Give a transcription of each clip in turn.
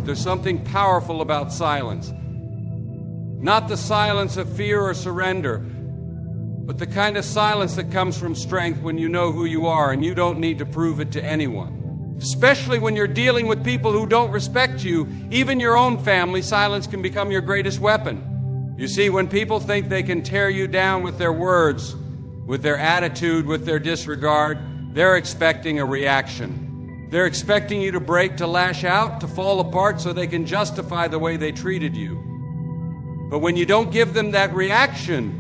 There's something powerful about silence. Not the silence of fear or surrender, but the kind of silence that comes from strength when you know who you are and you don't need to prove it to anyone. Especially when you're dealing with people who don't respect you, even your own family, silence can become your greatest weapon. You see, when people think they can tear you down with their words, with their attitude, with their disregard, they're expecting a reaction. They're expecting you to break, to lash out, to fall apart so they can justify the way they treated you. But when you don't give them that reaction,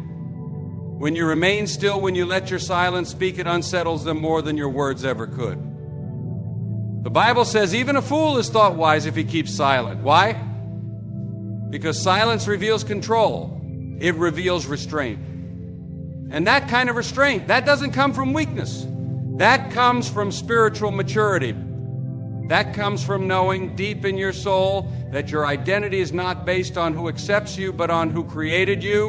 when you remain still, when you let your silence speak, it unsettles them more than your words ever could. The Bible says even a fool is thought wise if he keeps silent. Why? Because silence reveals control. It reveals restraint. And that kind of restraint, that doesn't come from weakness. That comes from spiritual maturity. That comes from knowing deep in your soul that your identity is not based on who accepts you, but on who created you.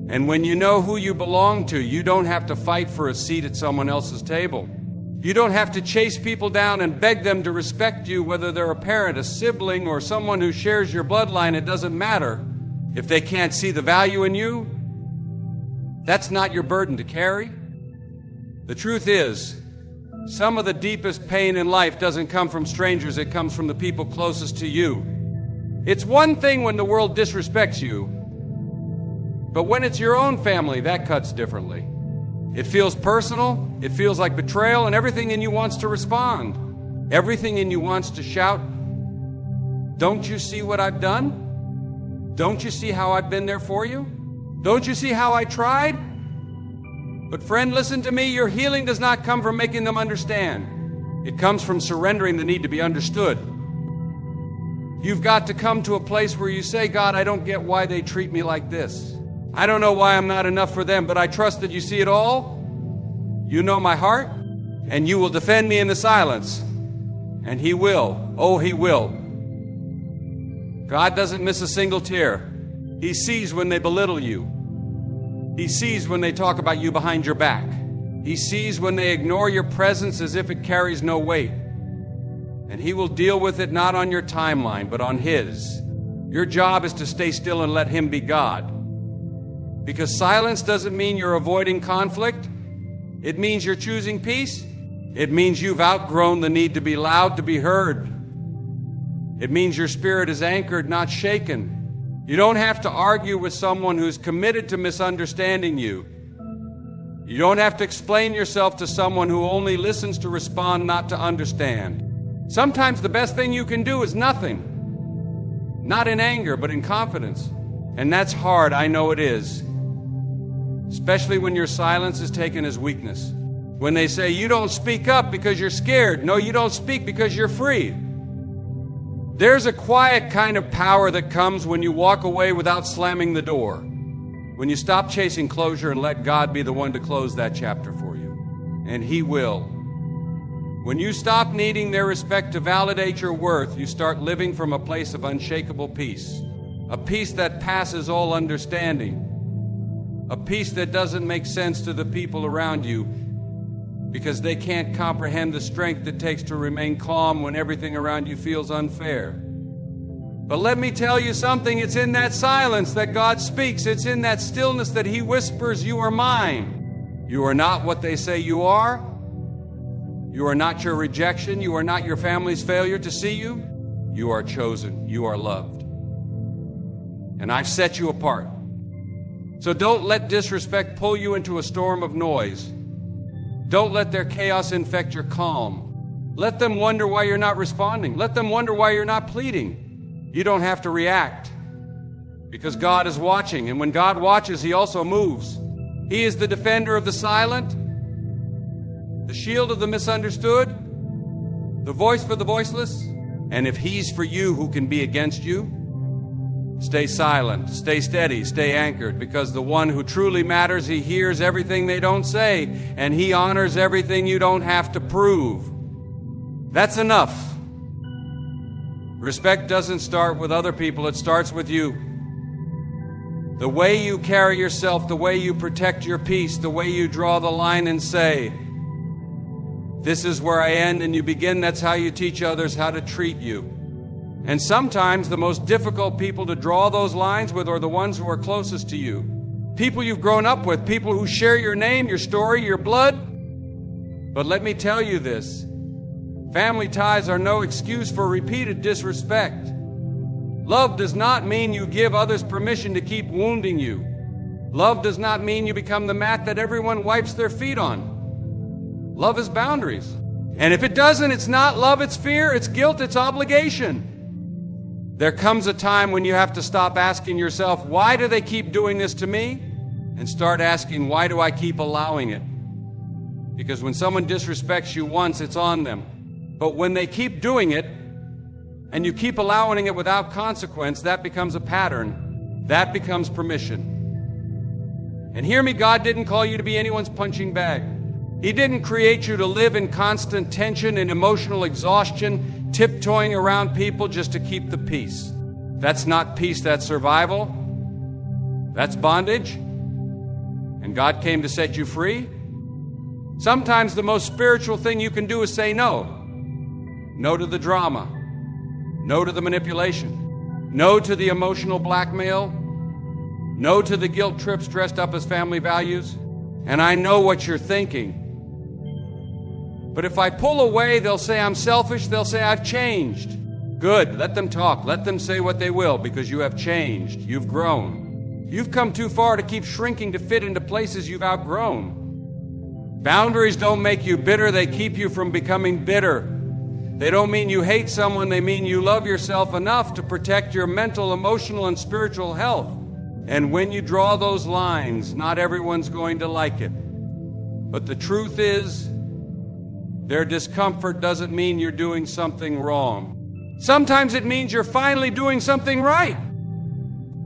And when you know who you belong to, you don't have to fight for a seat at someone else's table. You don't have to chase people down and beg them to respect you, whether they're a parent, a sibling, or someone who shares your bloodline. It doesn't matter. If they can't see the value in you, that's not your burden to carry. The truth is, some of the deepest pain in life doesn't come from strangers, it comes from the people closest to you. It's one thing when the world disrespects you, but when it's your own family, that cuts differently. It feels personal, it feels like betrayal, and everything in you wants to respond. Everything in you wants to shout, "Don't you see what I've done? Don't you see how I've been there for you? Don't you see how I tried?" But friend, listen to me, your healing does not come from making them understand. It comes from surrendering the need to be understood. You've got to come to a place where you say, "God, I don't get why they treat me like this. I don't know why I'm not enough for them, but I trust that you see it all. You know my heart, and you will defend me in the silence." And He will. Oh, He will. God doesn't miss a single tear. He sees when they belittle you. He sees when they talk about you behind your back. He sees when they ignore your presence as if it carries no weight. And He will deal with it not on your timeline, but on His. Your job is to stay still and let Him be God. Because silence doesn't mean you're avoiding conflict. It means you're choosing peace. It means you've outgrown the need to be loud, to be heard. It means your spirit is anchored, not shaken. You don't have to argue with someone who's committed to misunderstanding you. You don't have to explain yourself to someone who only listens to respond, not to understand. Sometimes the best thing you can do is nothing. Not in anger, but in confidence. And that's hard, I know it is. Especially when your silence is taken as weakness. When they say, "You don't speak up because you're scared." No, you don't speak because you're free. There's a quiet kind of power that comes when you walk away without slamming the door. When you stop chasing closure and let God be the one to close that chapter for you. And He will. When you stop needing their respect to validate your worth, you start living from a place of unshakable peace. A peace that passes all understanding. A peace that doesn't make sense to the people around you because they can't comprehend the strength it takes to remain calm when everything around you feels unfair. But let me tell you something, it's in that silence that God speaks. It's in that stillness that He whispers, "You are mine. You are not what they say you are. You are not your rejection. You are not your family's failure to see you. You are chosen. You are loved. And I've set you apart." So don't let disrespect pull you into a storm of noise. Don't let their chaos infect your calm. Let them wonder why you're not responding. Let them wonder why you're not pleading. You don't have to react because God is watching. And when God watches, He also moves. He is the defender of the silent, the shield of the misunderstood, the voice for the voiceless. And if He's for you, who can be against you? Stay silent, stay steady, stay anchored, because the one who truly matters, He hears everything they don't say, and He honors everything you don't have to prove. That's enough. Respect doesn't start with other people, it starts with you. The way you carry yourself, the way you protect your peace, the way you draw the line and say, "This is where I end," and you begin, that's how you teach others how to treat you. And sometimes the most difficult people to draw those lines with are the ones who are closest to you. People you've grown up with, people who share your name, your story, your blood. But let me tell you this, family ties are no excuse for repeated disrespect. Love does not mean you give others permission to keep wounding you. Love does not mean you become the mat that everyone wipes their feet on. Love is boundaries. And if it doesn't, it's not love, it's fear, it's guilt, it's obligation. There comes a time when you have to stop asking yourself, why do they keep doing this to me? And start asking, why do I keep allowing it? Because when someone disrespects you once, it's on them. But when they keep doing it, and you keep allowing it without consequence, that becomes a pattern. That becomes permission. And hear me, God didn't call you to be anyone's punching bag. He didn't create you to live in constant tension and emotional exhaustion, tiptoeing around people just to keep the peace. That's not peace, that's survival. That's bondage. And God came to set you free. Sometimes the most spiritual thing you can do is say no. No to the drama. No to the manipulation. No to the emotional blackmail. No to the guilt trips dressed up as family values. And I know what you're thinking. But if I pull away, they'll say I'm selfish. They'll say I've changed. Good. Let them talk. Let them say what they will, because you have changed. You've grown. You've come too far to keep shrinking to fit into places you've outgrown. Boundaries don't make you bitter. They keep you from becoming bitter. They don't mean you hate someone. They mean you love yourself enough to protect your mental, emotional, and spiritual health. And when you draw those lines, not everyone's going to like it. But the truth is, their discomfort doesn't mean you're doing something wrong. Sometimes it means you're finally doing something right.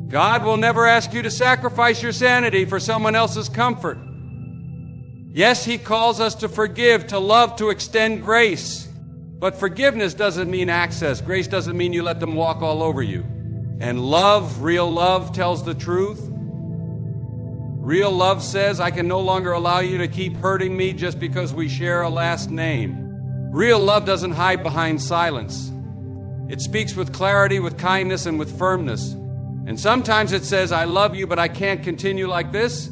God will never ask you to sacrifice your sanity for someone else's comfort. Yes, He calls us to forgive, to love, to extend grace. But forgiveness doesn't mean access. Grace doesn't mean you let them walk all over you. And love, real love, tells the truth. Real love says, I can no longer allow you to keep hurting me just because we share a last name. Real love doesn't hide behind silence. It speaks with clarity, with kindness, and with firmness. And sometimes it says, I love you, but I can't continue like this.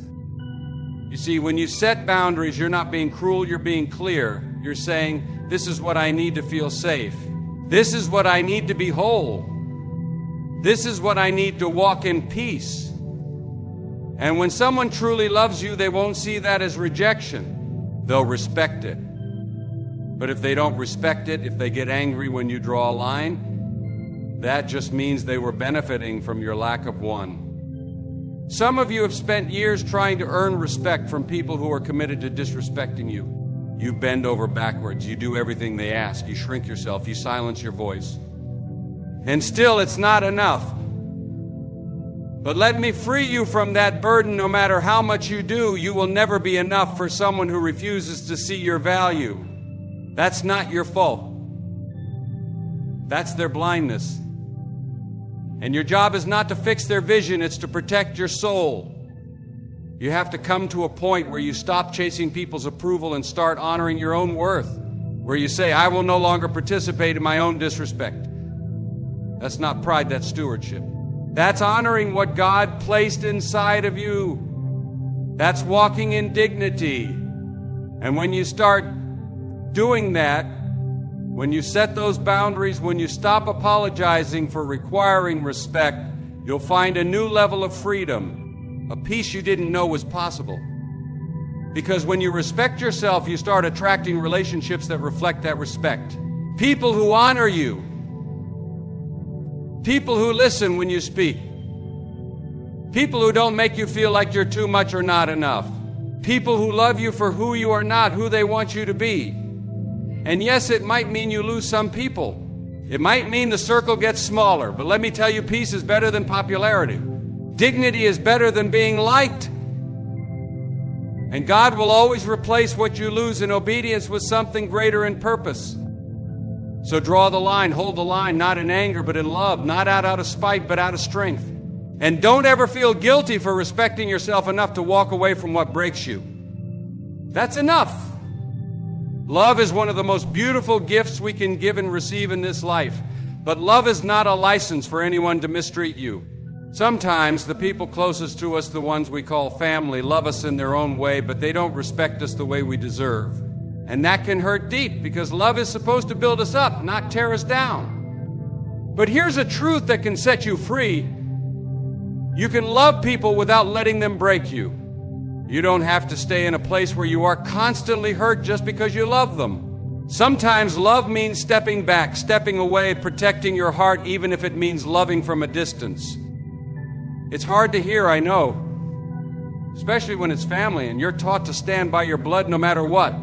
You see, when you set boundaries, you're not being cruel, you're being clear. You're saying, this is what I need to feel safe. This is what I need to be whole. This is what I need to walk in peace. And when someone truly loves you, they won't see that as rejection. They'll respect it. But if they don't respect it, if they get angry when you draw a line, that just means they were benefiting from your lack of one. Some of you have spent years trying to earn respect from people who are committed to disrespecting you. You bend over backwards. You do everything they ask. You shrink yourself. You silence your voice. And still, it's not enough. But let me free you from that burden. No matter how much you do, you will never be enough for someone who refuses to see your value. That's not your fault. That's their blindness. And your job is not to fix their vision, it's to protect your soul. You have to come to a point where you stop chasing people's approval and start honoring your own worth. Where you say, I will no longer participate in my own disrespect. That's not pride, that's stewardship. That's honoring what God placed inside of you. That's walking in dignity. And when you start doing that, when you set those boundaries, when you stop apologizing for requiring respect, you'll find a new level of freedom, a peace you didn't know was possible. Because when you respect yourself, you start attracting relationships that reflect that respect. People who honor you. People who listen when you speak. People who don't make you feel like you're too much or not enough. People who love you for who you are not, who they want you to be. And yes, it might mean you lose some people. It might mean the circle gets smaller. But let me tell you, peace is better than popularity. Dignity is better than being liked. And God will always replace what you lose in obedience with something greater in purpose. So draw the line, hold the line, not in anger, but in love, not out of spite, but out of strength. And don't ever feel guilty for respecting yourself enough to walk away from what breaks you. That's enough. Love is one of the most beautiful gifts we can give and receive in this life. But love is not a license for anyone to mistreat you. Sometimes the people closest to us, the ones we call family, love us in their own way, but they don't respect us the way we deserve. And that can hurt deep, because love is supposed to build us up, not tear us down. But here's a truth that can set you free. You can love people without letting them break you. You don't have to stay in a place where you are constantly hurt just because you love them. Sometimes love means stepping back, stepping away, protecting your heart, even if it means loving from a distance. It's hard to hear, I know, especially when it's family and you're taught to stand by your blood no matter what.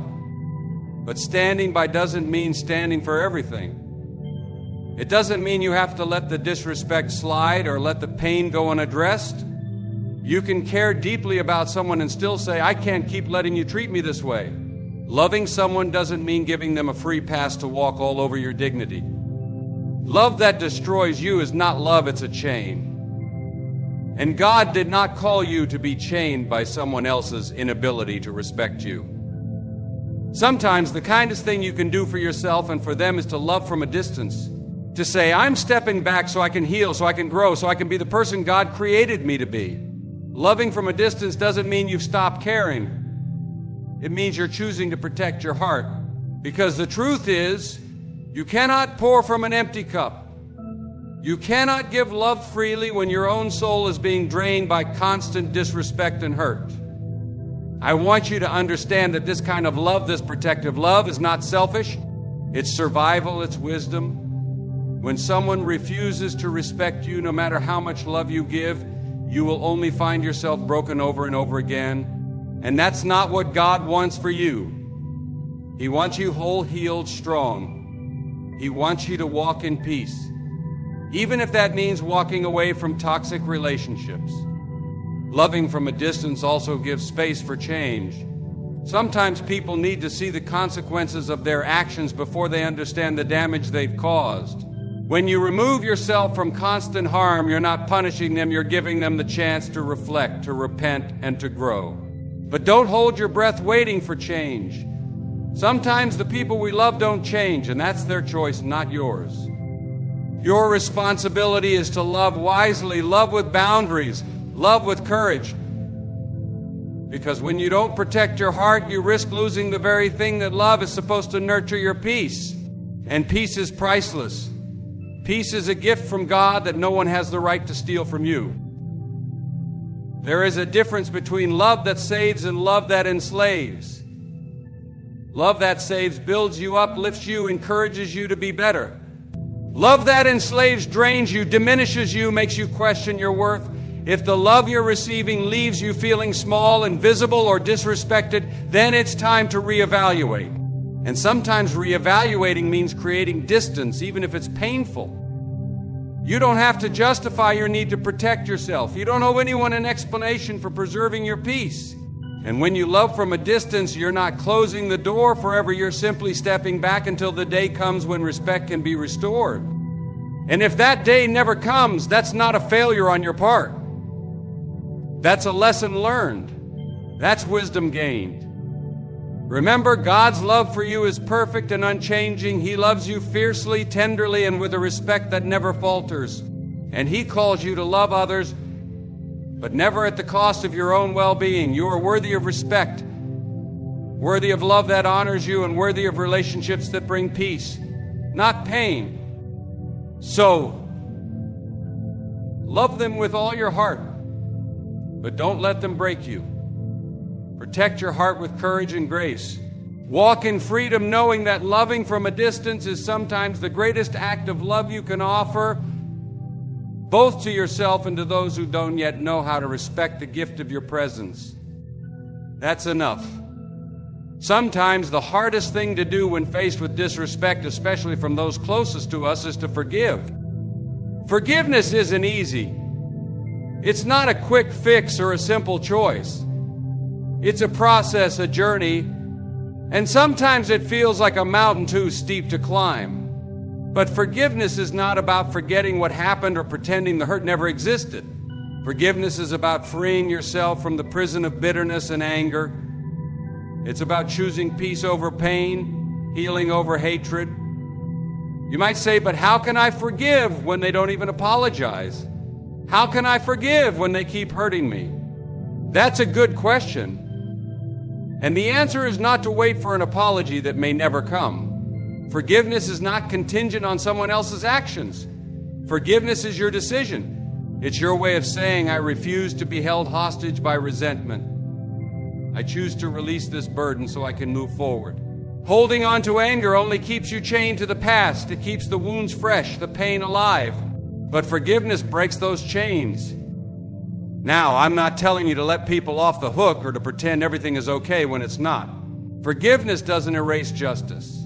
But standing by doesn't mean standing for everything. It doesn't mean you have to let the disrespect slide or let the pain go unaddressed. You can care deeply about someone and still say, I can't keep letting you treat me this way. Loving someone doesn't mean giving them a free pass to walk all over your dignity. Love that destroys you is not love, it's a chain. And God did not call you to be chained by someone else's inability to respect you. Sometimes the kindest thing you can do for yourself and for them is to love from a distance. To say, I'm stepping back so I can heal, so I can grow, so I can be the person God created me to be. Loving from a distance doesn't mean you've stopped caring. It means you're choosing to protect your heart. Because the truth is, you cannot pour from an empty cup. You cannot give love freely when your own soul is being drained by constant disrespect and hurt. I want you to understand that this kind of love, this protective love, is not selfish. It's survival, it's wisdom. When someone refuses to respect you, no matter how much love you give, you will only find yourself broken over and over again. And that's not what God wants for you. He wants you whole, healed, strong. He wants you to walk in peace, even if that means walking away from toxic relationships. Loving from a distance also gives space for change. Sometimes people need to see the consequences of their actions before they understand the damage they've caused. When you remove yourself from constant harm, you're not punishing them, you're giving them the chance to reflect, to repent, and to grow. But don't hold your breath waiting for change. Sometimes the people we love don't change, and that's their choice, not yours. Your responsibility is to love wisely, love with boundaries, love with courage. Because when you don't protect your heart, you risk losing the very thing that love is supposed to nurture, your peace. And peace is priceless. Peace is a gift from God that no one has the right to steal from you. There is a difference between love that saves and love that enslaves. Love that saves builds you up, lifts you, encourages you to be better. Love that enslaves drains you, diminishes you, makes you question your worth. If the love you're receiving leaves you feeling small, invisible, or disrespected, then it's time to reevaluate. And sometimes reevaluating means creating distance, even if it's painful. You don't have to justify your need to protect yourself. You don't owe anyone an explanation for preserving your peace. And when you love from a distance, you're not closing the door forever. You're simply stepping back until the day comes when respect can be restored. And if that day never comes, that's not a failure on your part. That's a lesson learned. That's wisdom gained. Remember, God's love for you is perfect and unchanging. He loves you fiercely, tenderly, and with a respect that never falters. And He calls you to love others, but never at the cost of your own well-being. You are worthy of respect, worthy of love that honors you, and worthy of relationships that bring peace, not pain. So, love them with all your heart, but don't let them break you. Protect your heart with courage and grace. Walk in freedom, knowing that loving from a distance is sometimes the greatest act of love you can offer, both to yourself and to those who don't yet know how to respect the gift of your presence. That's enough. Sometimes the hardest thing to do when faced with disrespect, especially from those closest to us, is to forgive. Forgiveness isn't easy. It's not a quick fix or a simple choice. It's a process, a journey, and sometimes it feels like a mountain too steep to climb. But forgiveness is not about forgetting what happened or pretending the hurt never existed. Forgiveness is about freeing yourself from the prison of bitterness and anger. It's about choosing peace over pain, healing over hatred. You might say, but how can I forgive when they don't even apologize? How can I forgive when they keep hurting me? That's a good question. And the answer is not to wait for an apology that may never come. Forgiveness is not contingent on someone else's actions. Forgiveness is your decision. It's your way of saying, I refuse to be held hostage by resentment. I choose to release this burden so I can move forward. Holding on to anger only keeps you chained to the past. It keeps the wounds fresh, the pain alive. But forgiveness breaks those chains. Now, I'm not telling you to let people off the hook or to pretend everything is okay when it's not. Forgiveness doesn't erase justice.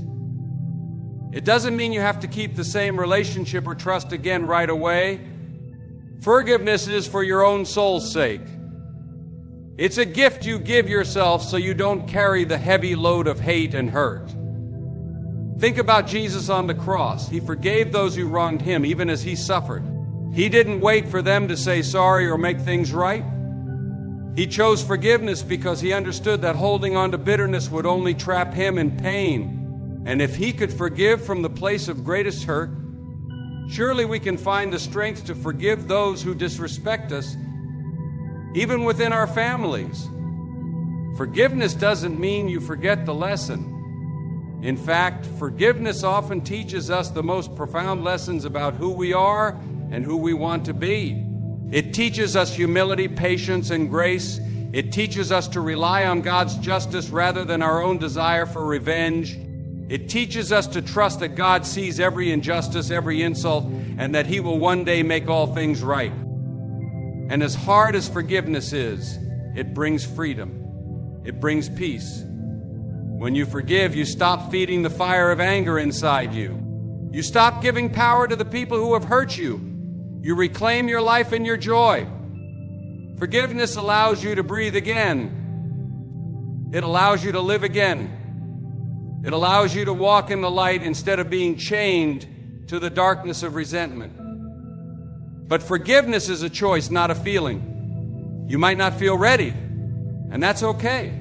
It doesn't mean you have to keep the same relationship or trust again right away. Forgiveness is for your own soul's sake. It's a gift you give yourself so you don't carry the heavy load of hate and hurt. Think about Jesus on the cross. He forgave those who wronged him, even as he suffered. He didn't wait for them to say sorry or make things right. He chose forgiveness because he understood that holding on to bitterness would only trap him in pain. And if he could forgive from the place of greatest hurt, surely we can find the strength to forgive those who disrespect us, even within our families. Forgiveness doesn't mean you forget the lesson. In fact, forgiveness often teaches us the most profound lessons about who we are and who we want to be. It teaches us humility, patience, and grace. It teaches us to rely on God's justice rather than our own desire for revenge. It teaches us to trust that God sees every injustice, every insult, and that he will one day make all things right. And as hard as forgiveness is, it brings freedom. It brings peace. When you forgive, you stop feeding the fire of anger inside you. You stop giving power to the people who have hurt you. You reclaim your life and your joy. Forgiveness allows you to breathe again. It allows you to live again. It allows you to walk in the light instead of being chained to the darkness of resentment. But forgiveness is a choice, not a feeling. You might not feel ready, and that's okay.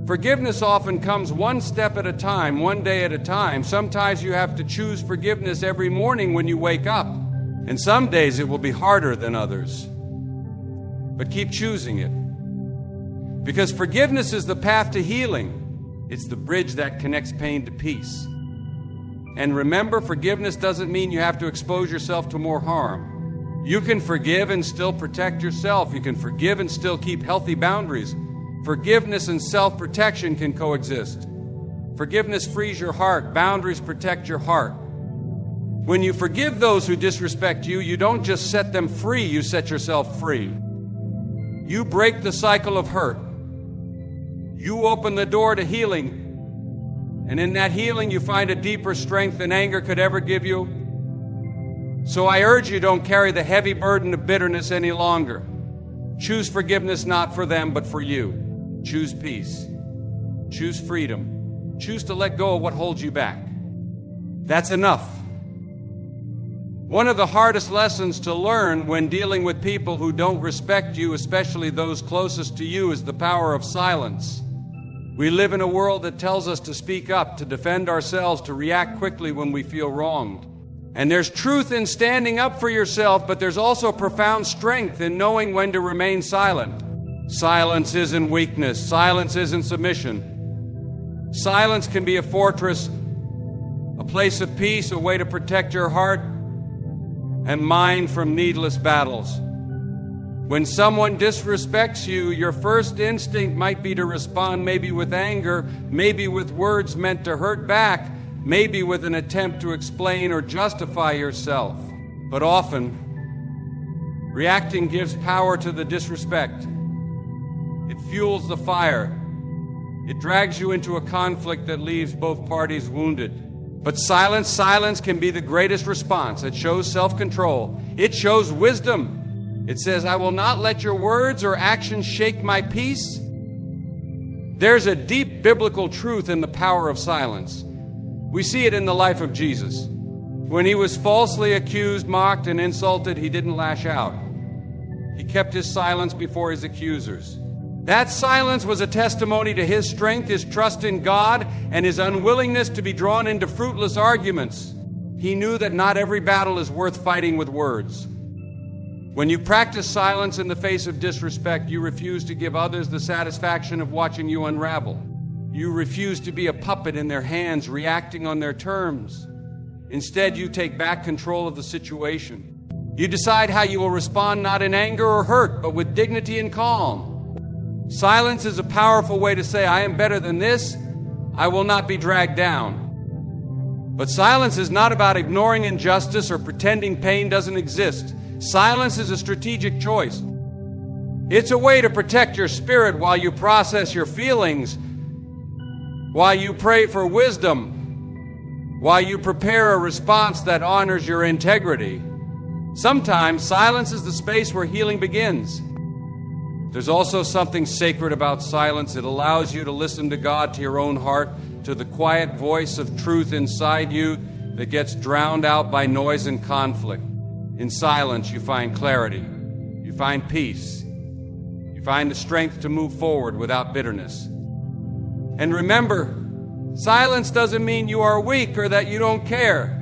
Forgiveness often comes one step at a time, one day at a time. Sometimes you have to choose forgiveness every morning when you wake up, and some days it will be harder than others. But keep choosing it, because forgiveness is the path to healing. It's the bridge that connects pain to peace. And remember, forgiveness doesn't mean you have to expose yourself to more harm. You can forgive and still protect yourself. You can forgive and still keep healthy boundaries. Forgiveness and self-protection can coexist. Forgiveness frees your heart. Boundaries protect your heart. When you forgive those who disrespect you, you don't just set them free, you set yourself free. You break the cycle of hurt. You open the door to healing. And in that healing, you find a deeper strength than anger could ever give you. So I urge you, don't carry the heavy burden of bitterness any longer. Choose forgiveness not for them, but for you. Choose peace. Choose freedom. Choose to let go of what holds you back. That's enough. One of the hardest lessons to learn when dealing with people who don't respect you, especially those closest to you, is the power of silence. We live in a world that tells us to speak up, to defend ourselves, to react quickly when we feel wronged. And there's truth in standing up for yourself, but there's also profound strength in knowing when to remain silent. Silence isn't weakness. Silence isn't submission. Silence can be a fortress, a place of peace, a way to protect your heart and mind from needless battles. When someone disrespects you, your first instinct might be to respond maybe with anger, maybe with words meant to hurt back, maybe with an attempt to explain or justify yourself. But often, reacting gives power to the disrespect. It fuels the fire. It drags you into a conflict that leaves both parties wounded. But silence can be the greatest response. It shows self-control. It shows wisdom. It says, I will not let your words or actions shake my peace. There's a deep biblical truth in the power of silence. We see it in the life of Jesus. When he was falsely accused, mocked, and insulted, he didn't lash out. He kept his silence before his accusers. That silence was a testimony to his strength, his trust in God, and his unwillingness to be drawn into fruitless arguments. He knew that not every battle is worth fighting with words. When you practice silence in the face of disrespect, you refuse to give others the satisfaction of watching you unravel. You refuse to be a puppet in their hands, reacting on their terms. Instead, you take back control of the situation. You decide how you will respond, not in anger or hurt, but with dignity and calm. Silence is a powerful way to say, I am better than this. I will not be dragged down. But silence is not about ignoring injustice or pretending pain doesn't exist. Silence is a strategic choice. It's a way to protect your spirit while you process your feelings, while you pray for wisdom, while you prepare a response that honors your integrity. Sometimes silence is the space where healing begins. There's also something sacred about silence. It allows you to listen to God, to your own heart, to the quiet voice of truth inside you that gets drowned out by noise and conflict. In silence, you find clarity. You find peace. You find the strength to move forward without bitterness. And remember, silence doesn't mean you are weak or that you don't care.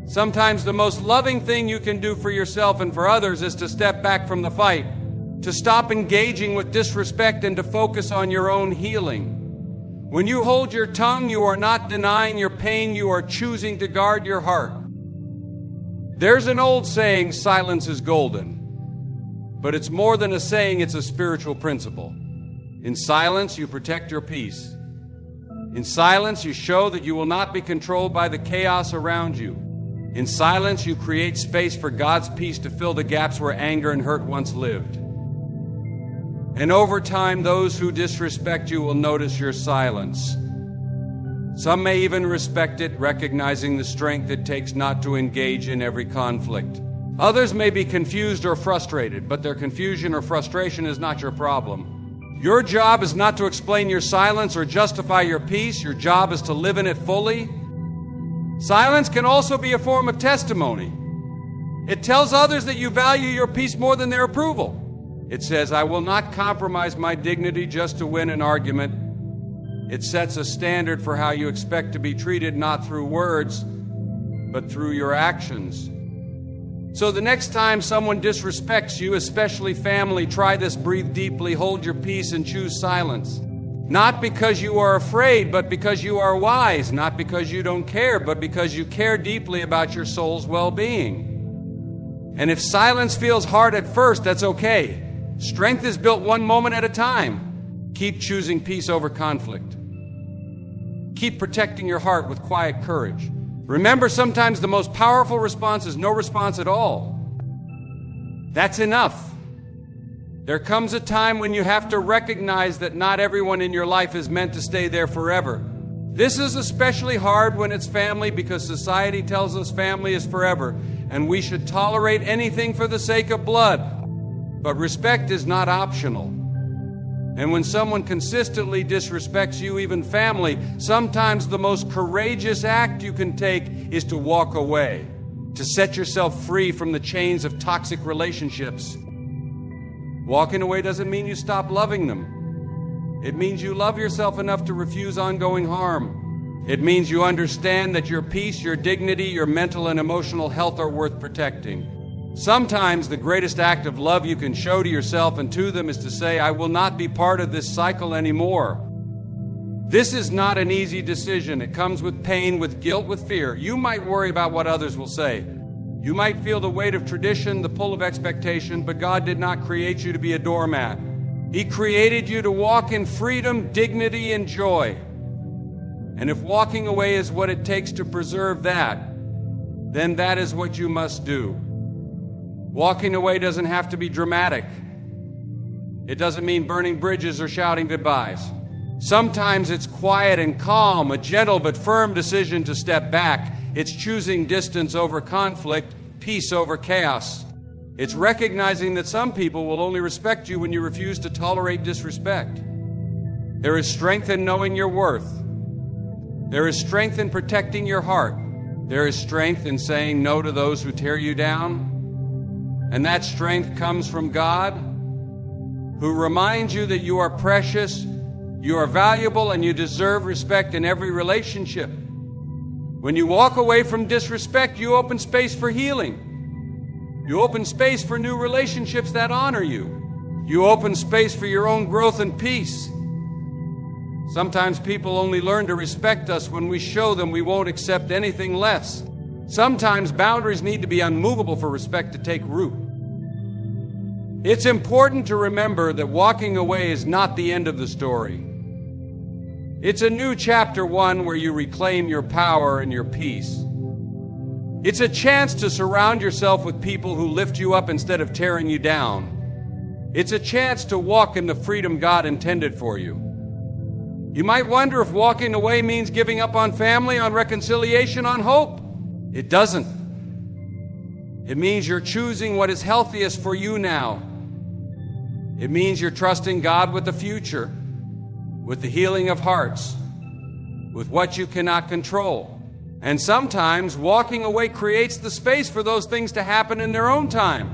Sometimes the most loving thing you can do for yourself and for others is to step back from the fight, to stop engaging with disrespect and to focus on your own healing. When you hold your tongue, you are not denying your pain, you are choosing to guard your heart. There's an old saying, silence is golden. But it's more than a saying, it's a spiritual principle. In silence, you protect your peace. In silence, you show that you will not be controlled by the chaos around you. In silence, you create space for God's peace to fill the gaps where anger and hurt once lived. And over time, those who disrespect you will notice your silence. Some may even respect it, recognizing the strength it takes not to engage in every conflict. Others may be confused or frustrated, but their confusion or frustration is not your problem. Your job is not to explain your silence or justify your peace. Your job is to live in it fully. Silence can also be a form of testimony. It tells others that you value your peace more than their approval. It says, I will not compromise my dignity just to win an argument. It sets a standard for how you expect to be treated, not through words, but through your actions. So the next time someone disrespects you, especially family, try this: breathe deeply, hold your peace, and choose silence. Not because you are afraid, but because you are wise. Not because you don't care, but because you care deeply about your soul's well-being. And if silence feels hard at first, that's okay. Strength is built one moment at a time. Keep choosing peace over conflict. Keep protecting your heart with quiet courage. Remember, sometimes the most powerful response is no response at all. That's enough. There comes a time when you have to recognize that not everyone in your life is meant to stay there forever. This is especially hard when it's family, because society tells us family is forever, and we should tolerate anything for the sake of blood. But respect is not optional. And when someone consistently disrespects you, even family, sometimes the most courageous act you can take is to walk away, to set yourself free from the chains of toxic relationships. Walking away doesn't mean you stop loving them. It means you love yourself enough to refuse ongoing harm. It means you understand that your peace, your dignity, your mental and emotional health are worth protecting. Sometimes the greatest act of love you can show to yourself and to them is to say, I will not be part of this cycle anymore. This is not an easy decision. It comes with pain, with guilt, with fear. You might worry about what others will say. You might feel the weight of tradition, the pull of expectation, but God did not create you to be a doormat. He created you to walk in freedom, dignity, and joy. And if walking away is what it takes to preserve that, then that is what you must do. Walking away doesn't have to be dramatic. It doesn't mean burning bridges or shouting goodbyes. Sometimes it's quiet and calm, a gentle but firm decision to step back. It's choosing distance over conflict, peace over chaos. It's recognizing that some people will only respect you when you refuse to tolerate disrespect. There is strength in knowing your worth. There is strength in protecting your heart. There is strength in saying no to those who tear you down. And that strength comes from God, who reminds you that you are precious, you are valuable, and you deserve respect in every relationship. When you walk away from disrespect, you open space for healing. You open space for new relationships that honor you. You open space for your own growth and peace. Sometimes people only learn to respect us when we show them we won't accept anything less. Sometimes boundaries need to be unmovable for respect to take root. It's important to remember that walking away is not the end of the story. It's a new chapter 1 where you reclaim your power and your peace. It's a chance to surround yourself with people who lift you up instead of tearing you down. It's a chance to walk in the freedom God intended for you. You might wonder if walking away means giving up on family, on reconciliation, on hope. It doesn't. It means you're choosing what is healthiest for you now. It means you're trusting God with the future, with the healing of hearts, with what you cannot control. And sometimes walking away creates the space for those things to happen in their own time.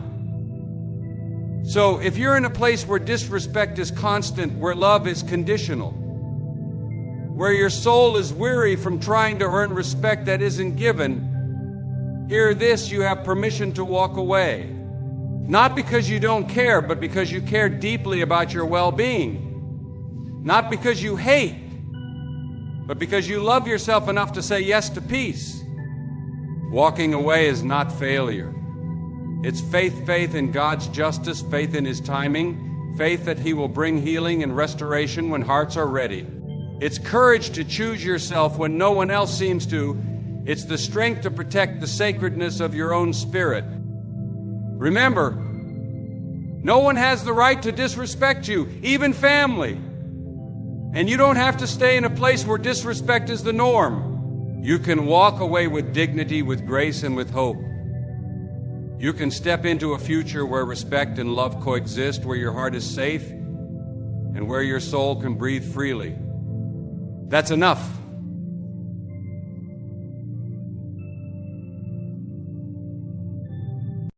So if you're in a place where disrespect is constant, where love is conditional, where your soul is weary from trying to earn respect that isn't given, hear this: you have permission to walk away. Not because you don't care, but because you care deeply about your well-being. Not because you hate, but because you love yourself enough to say yes to peace. Walking away is not failure. It's faith in God's justice, faith in His timing, faith that He will bring healing and restoration when hearts are ready. It's courage to choose yourself when no one else seems to. It's the strength to protect the sacredness of your own spirit. Remember, no one has the right to disrespect you, even family. And you don't have to stay in a place where disrespect is the norm. You can walk away with dignity, with grace, and with hope. You can step into a future where respect and love coexist, where your heart is safe, and where your soul can breathe freely. That's enough.